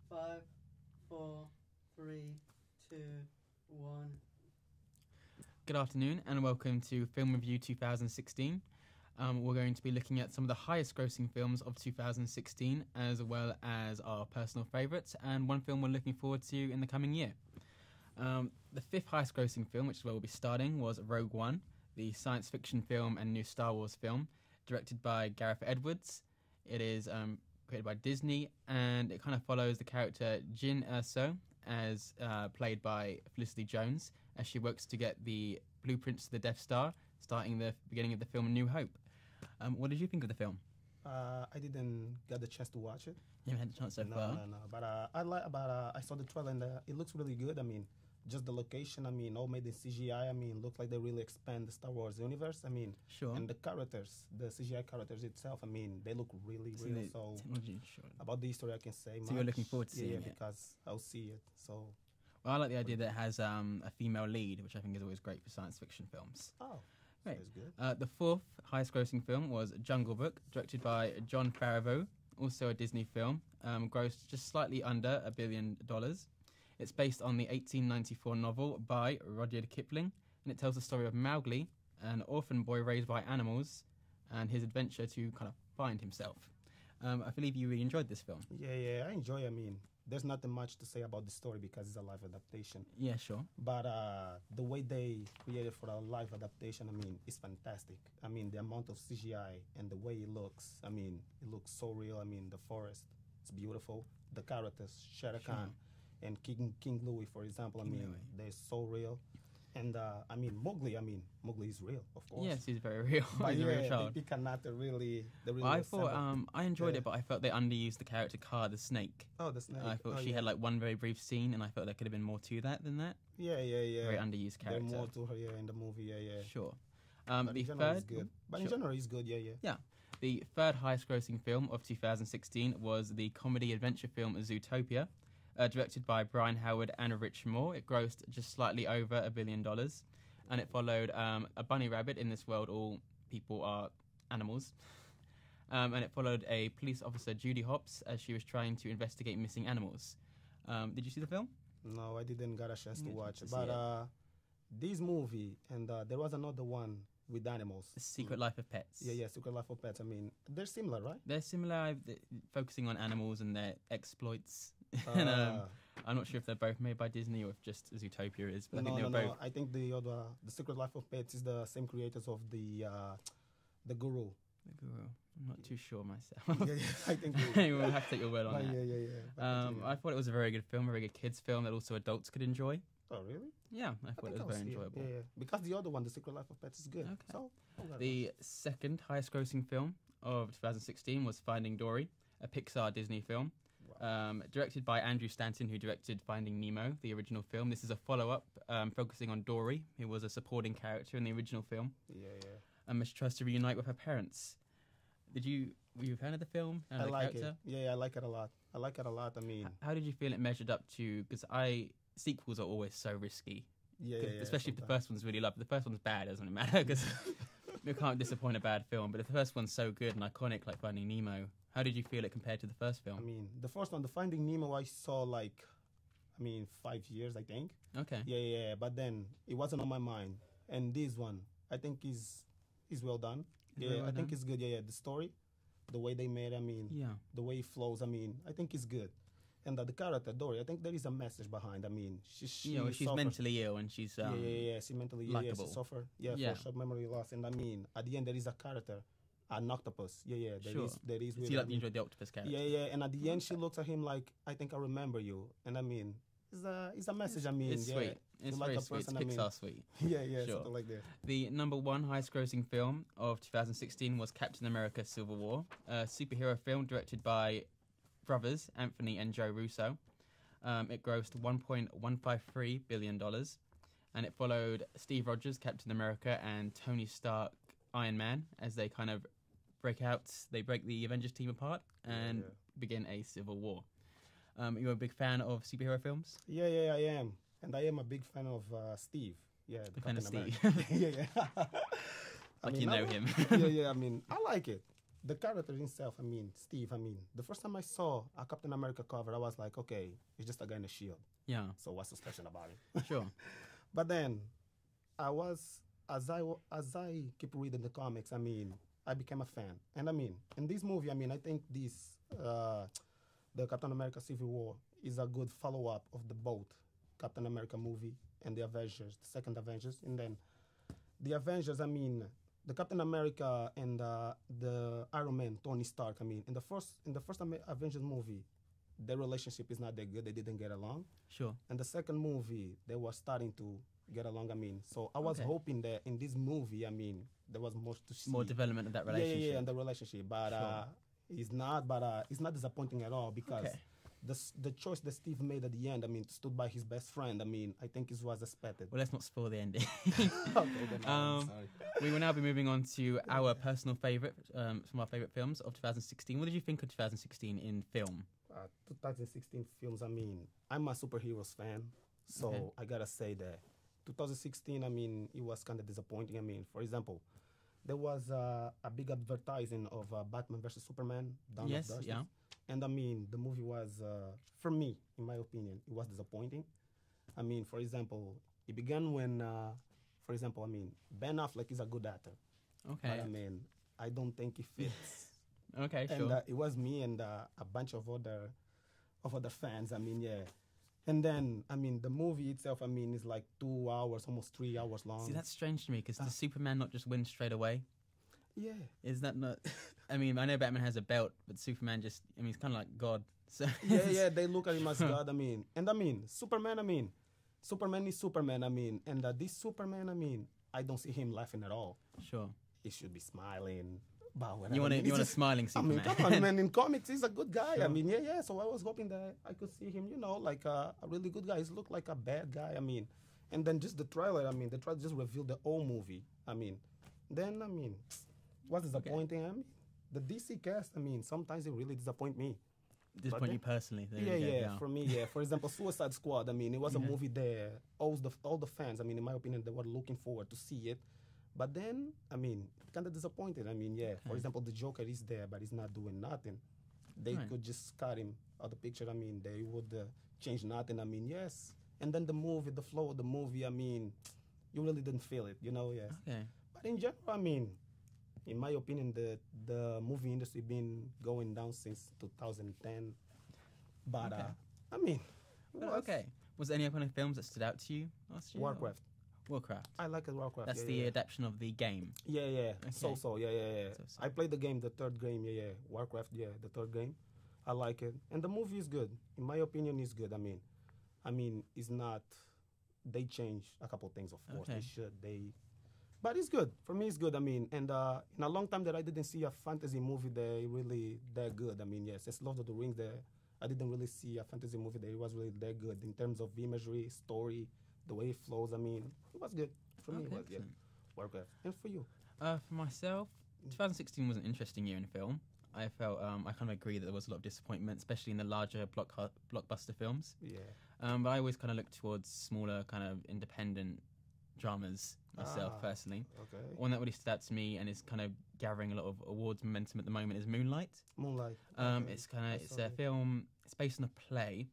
Five, four, three, two, one. Good afternoon and welcome to Film Review 2016. We're going to be looking at some of the highest grossing films of 2016 as well as our personal favourites and one film we're looking forward to in the coming year. The fifth highest grossing film, which is where we'll be starting, was Rogue One, the science fiction film and new Star Wars film, directed by Gareth Edwards. It is created by Disney, and it kind of follows the character Jyn Erso, as played by Felicity Jones, as she works to get the blueprints to the Death Star, starting the beginning of the film New Hope. What did you think of the film? I didn't get the chance to watch it. You haven't had the chance so far? No. But I saw the trailer and it looks really good. I mean, just the location. I mean, all made in CGI. I mean, look like they really expand the Star Wars universe. I mean, Sure. and the characters, the CGI characters itself. I mean, they look really real. So Technology, sure. about the story, I can say. So you're looking forward to seeing yeah, it? because I'll see it. So Well, I like the idea that it has a female lead, which I think is always great for science fiction films. that Right. is good. The fourth highest grossing film was Jungle Book, directed by Jon Favreau, also a Disney film, grossed just slightly under $1 billion. It's based on the 1894 novel by Rudyard Kipling, and it tells the story of Mowgli, an orphan boy raised by animals, and his adventure to kind of find himself. I believe you really enjoyed this film. Yeah, I enjoy. I mean, there's nothing much to say about the story because it's a live adaptation. Yeah, sure. But the way they created for a live adaptation, I mean, it's fantastic. I mean, the amount of CGI and the way it looks, I mean, it looks so real. I mean, the forest, it's beautiful. The characters, Shere Khan and King Louis, for example, I King mean, Louis. they're so real. And I mean, Mowgli is real, of course. Yes, he's very real. But He's a real yeah, child. they cannot really Well, I thought assemble. I enjoyed Yeah. it, but I felt they underused the character Kaa the snake. Oh, the snake. I thought Oh, she yeah. had like one very brief scene, and I felt there could have been more to that than that. Yeah. Very underused There's character. more to her, yeah, in the movie, yeah. Sure. But The in general, it's third, good. But in Sure. general, it's good, yeah. the third highest grossing film of 2016 was the comedy adventure film Zootopia, directed by Brian Howard and Rich Moore. It grossed just slightly over $1 billion, and it followed a bunny rabbit. In this world, all people are animals. And it followed a police officer, Judy Hopps, as she was trying to investigate missing animals. Did you see the film? No, I didn't get a chance to Yeah, watch to it. see But it. this movie, and there was another one with animals. The Secret Life of Pets. Yeah, Secret Life of Pets. I mean, they're similar, right? They're similar, focusing on animals and their exploits. and I'm not sure if they're both made by Disney or if just Zootopia is, but I think they were both. I think the Secret Life of Pets is the same creators of the Guru. The Guru. I'm not too sure myself. yeah, I think. We'll have to take your word on But that. yeah. But continue. I thought it was a very good film, a very good kids film that also adults could enjoy. Oh, really? Yeah, I thought think it was I'll very see enjoyable. Yeah. Because the other one, the Secret Life of Pets, is good. Okay. So I'll let it The second highest grossing film of 2016 was Finding Dory, a Pixar Disney film. Directed by Andrew Stanton, who directed Finding Nemo, the original film. This is a follow-up focusing on Dory, who was a supporting character in the original film, yeah. and she tries to reunite with her parents. Were you a fan of the film and I the like character? it. Yeah, I like it a lot. I mean, How did you feel it measured up to? Because sequels are always so risky, yeah. especially if the sometimes. first one's really loved. If the first one's bad, it doesn't matter because you can't disappoint a bad film. But if the first one's so good and iconic, like Finding Nemo, how did you feel it compared to the first film? I mean, the first one, the Finding Nemo, I saw 5 years, I think. Okay. Yeah. But then it wasn't on my mind. And this one, I think is well done. Is Yeah, very well I think done? it's good. Yeah. The story, the way they made, I mean, Yeah. the way it flows, I mean, I think it's good. And the character Dory, I think there is a message behind. I mean, she She's suffered. mentally ill and she's Yeah. She mentally likable. she suffered. Yeah. For short memory loss. And I mean, at the end there is a character, an octopus. Yeah. Sure. There is. So with you her. like you enjoyed the octopus character? Yeah. And at the end she looks at him like, I think I remember you. And I mean, it's a message. I mean, It's yeah. sweet. It's like very a sweet. It's person, I mean- Pixar sweet. Yeah, Sure. something like that. The number one highest grossing film of 2016 was Captain America Civil War, a superhero film directed by brothers Anthony and Joe Russo. It grossed $1.153 billion, and it followed Steve Rogers, Captain America, and Tony Stark, Iron Man, as they kind of break the Avengers team apart and Yeah. begin a civil war. You're a big fan of superhero films? Yeah, I am. And I am a big fan of Steve. Yeah, the Big fan of Captain Steve. America. yeah. I Like mean, you know I- him. yeah, I mean, I like it. the character himself, I mean, Steve, I mean, the first time I saw a Captain America cover, I was like, okay, it's just a guy in a shield. Yeah, So what's so special about him? sure. But then, as I keep reading the comics, I mean, I became a fan. And I mean, in this movie, I mean, I think the Captain America Civil War is a good follow-up of the both Captain America movie and the Avengers, the second Avengers. And then the Avengers, I mean, the Captain America and the Iron Man, Tony Stark, I mean, in the first Avengers movie, their relationship is not that good. They didn't get along. Sure. And the second movie, they were starting to get along. I mean, so I was Okay. hoping that in this movie, I mean, there was more to see. More development of that Yeah, relationship. yeah, and the relationship. But Sure. it's not. But it's not disappointing at all because Okay. the choice that Steve made at the end, I mean, stood by his best friend. I mean, I think it was expected. Well, let's not spoil the ending. Okay, then I'm sorry. We will now be moving on to our personal favourite, some of our favourite films of 2016. What did you think of 2016 in film? 2016 films, I mean, I'm a superheroes fan, so Okay. I gotta say that 2016, I mean, it was kind of disappointing. I mean, for example, there was a big advertising of Batman versus Superman. Dawn of Yes, Justice. yeah. And I mean, the movie was, for me, in my opinion, it was disappointing. I mean, for example, it began when, for example, I mean, Ben Affleck is a good actor, Okay. but I mean, I don't think he fits. Okay, And sure. it was me and a bunch of other fans. I mean, yeah. And then, I mean, the movie itself, I mean, is like 2 hours, almost 3 hours long. See, that's strange to me because does Superman not just win straight away? Yeah. Is that not? I mean, I know Batman has a belt, but Superman just, I mean, he's kind of like God. So Yeah, they look at him as God, I mean. And I mean, Superman is Superman, I mean. And this Superman, I mean, I don't see him laughing at all. Sure. He should be smiling. But whatever. You want I mean, a it's just- smiling I mean, Superman. come on, man. In comics, he's a good guy. Sure. I mean, yeah. So I was hoping that I could see him, like a really good guy. He looked like a bad guy. I mean, and then just the trailer. I mean, the trailer just revealed the whole movie. I mean, then what's disappointing? I mean, the DC cast. I mean, sometimes it really disappoint me. Disappoint then- you personally. There Yeah, you go, For me, yeah. For example, Suicide Squad. I mean, it was a Yeah. movie that all the fans. I mean, in my opinion, they were looking forward to see it. But then, I mean, kind of disappointed. I mean, yeah. For Okay. example, the Joker is there, but he's not doing nothing. They Right. could just cut him out of the picture. I mean, they would change nothing. I mean, yes. And then the movie, the flow of the movie. I mean, you really didn't feel it. Yes. Okay. But in general, I mean, in my opinion, the movie industry been going down since 2010. But Okay. I mean, it Well, was okay. Was there any other kind of films that stood out to you last year? or- Warcraft. Warcraft. I like it, Warcraft. That's yeah, the yeah. adaptation of the game. Yeah, yeah. Okay. So, yeah. So. I played the game, the third game, yeah. Warcraft, yeah, the third game. I like it. And the movie is good. In my opinion, it's good. I mean, it's not, they changed a couple things, of course. Okay. They should, but it's good. For me, it's good. I mean, and in a long time that I didn't see a fantasy movie that good. I mean, yes, it's Lord of the Rings that I didn't really see a fantasy movie that was really that good in terms of imagery, story, the way it flows. I mean, it was good. For me, it Okay, was, yeah. excellent. Warcraft. And for you? For myself, 2016 was an interesting year in film. I felt I kind of agree that there was a lot of disappointment, especially in the larger blockbuster films. Yeah. But I always kind of look towards smaller, kind of independent dramas myself personally. Okay. One that really stood out to me and is kind of gathering a lot of awards momentum at the moment is Moonlight. Moonlight. Okay. It's I it's saw a it. film. It's based on a play.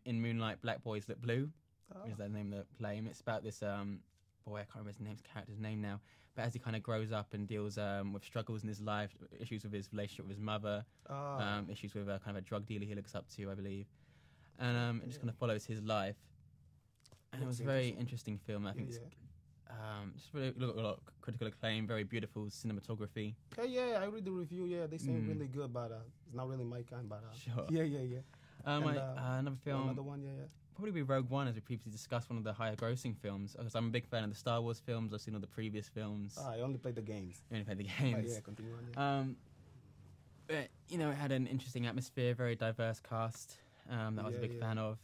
In Moonlight, Black Boys Look Blue. Ah, Is the name of the play? And it's about this boy. I can't remember his character's name now. But as he kind of grows up and deals with struggles in his life, issues with his relationship with his mother, issues with kind of a drug dealer he looks up to, I believe, and it just kind of follows his life. And it Looks was a very interesting. interesting film. I think yeah. it's just really got a lot of critical acclaim, very beautiful cinematography. Yeah, I read the review. Yeah, they seem Mm. really good, but it's not really my kind. But Sure. yeah. And, Another film. Another one, yeah. Probably be Rogue One, as we previously discussed, one of the higher grossing films. Because I'm a big fan of the Star Wars films. I've seen all the previous films. I only played the games. I only played the But games. yeah, continue on. Yeah. But, it had an interesting atmosphere, very diverse cast that I was a Yeah, big yeah. fan of.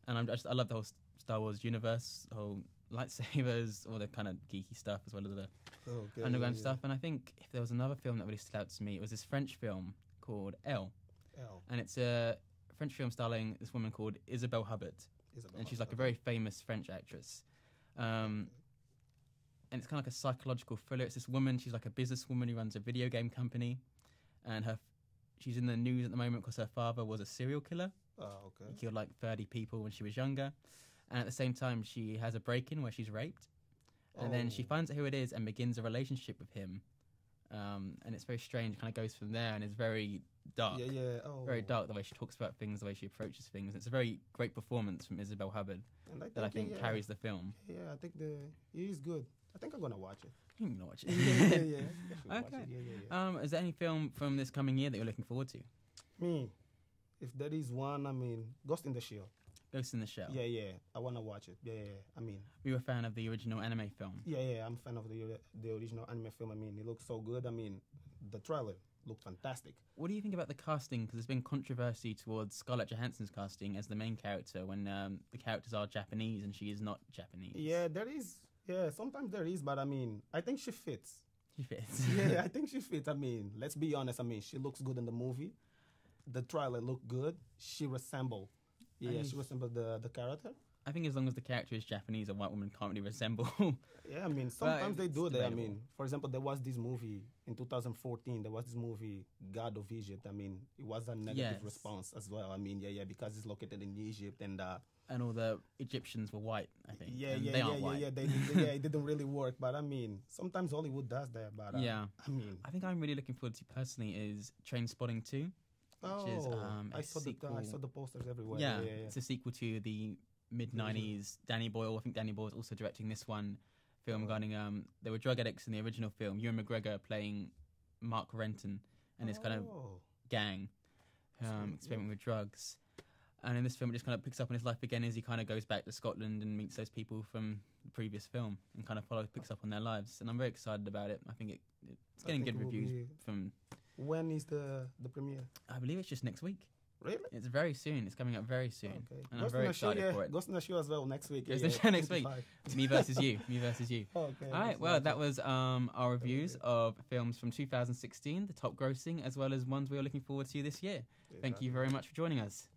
And I love the whole Star Wars universe, the whole lightsabers, all the kind of geeky stuff, as well as the Okay, underground yeah. stuff. And I think if there was another film that really stood out to me, it was this French film called Elle. L. And it's a French film starring this woman called Isabelle Hubbard. Isabel And she's like a Hubbard. very famous French actress. And it's kind of like a psychological thriller. It's this woman, she's like a businesswoman who runs a video game company. and she's in the news at the moment because her father was a serial killer. Okay. He killed like 30 people when she was younger, and at the same time she has a break-in where she's raped, and then she finds out who it is and begins a relationship with him, and it's very strange. Kind of goes from there, and it's very dark. Yeah, yeah. Oh. Very dark the way she talks about things, the way she approaches things. It's a very great performance from Isabel Hubbard And that I think carries the film. Yeah, I think it is good. I think I'm gonna watch it. You can watch it. Yeah. Watch Okay. it. Yeah. Is there any film from this coming year that you're looking forward to? Me, if there is one, I mean, Ghost in the Shell. Ghost in the Shell. Yeah. I wanna watch it. Yeah. I mean, We were a fan of the original anime film. yeah. I'm a fan of the original anime film. I mean, it looks so good. I mean, the trailer looked fantastic. What do you think about the casting? Because there's been controversy towards Scarlett Johansson's casting as the main character when the characters are Japanese and she is not Japanese. Yeah, there is. Yeah, sometimes there is, but I mean, I think she fits. She fits. Yeah, I think she fits. I mean, let's be honest. I mean, she looks good in the movie. The trailer looked good. She resembled. Yeah, she resembled the character. I think as long as the character is Japanese, a white woman can't really resemble. Yeah, I mean, sometimes they do that. I debatable. mean, for example, there was this movie in 2014. There was this movie, God of Egypt. I mean, it was a negative Yes. response as well. I mean, yeah, because it's located in Egypt and And all the Egyptians were white, I think. yeah, and yeah, they yeah, aren't yeah, white. yeah. It didn't really work. But I mean, sometimes Hollywood does that. But Yeah. I mean, I think I'm really looking forward to personally is Train Spotting 2. Which is, I a saw sequel. the posters everywhere. Yeah, Yeah. it's a sequel to the mid-90s Danny Boyle. I think Danny Boyle is also directing this one film regarding there were drug addicts in the original film. Ewan McGregor playing Mark Renton and his kind of gang experimenting with drugs. And in this film, it just kind of picks up on his life again as he kind of goes back to Scotland and meets those people from the previous film and kind of picks up on their lives. And I'm very excited about it. I think it's getting good reviews from. When is the premiere? I believe it's just next week. Really? It's very soon. It's coming up very soon. Okay. And I'm very excited for it. Ghost in the Shell as well next week. Ghost in the Shell next week. 25. Me versus you. Me versus you. Okay. All right. Well, that was our reviews of films from 2016, the top grossing, as well as ones we are looking forward to this year. Thank you very much for joining us.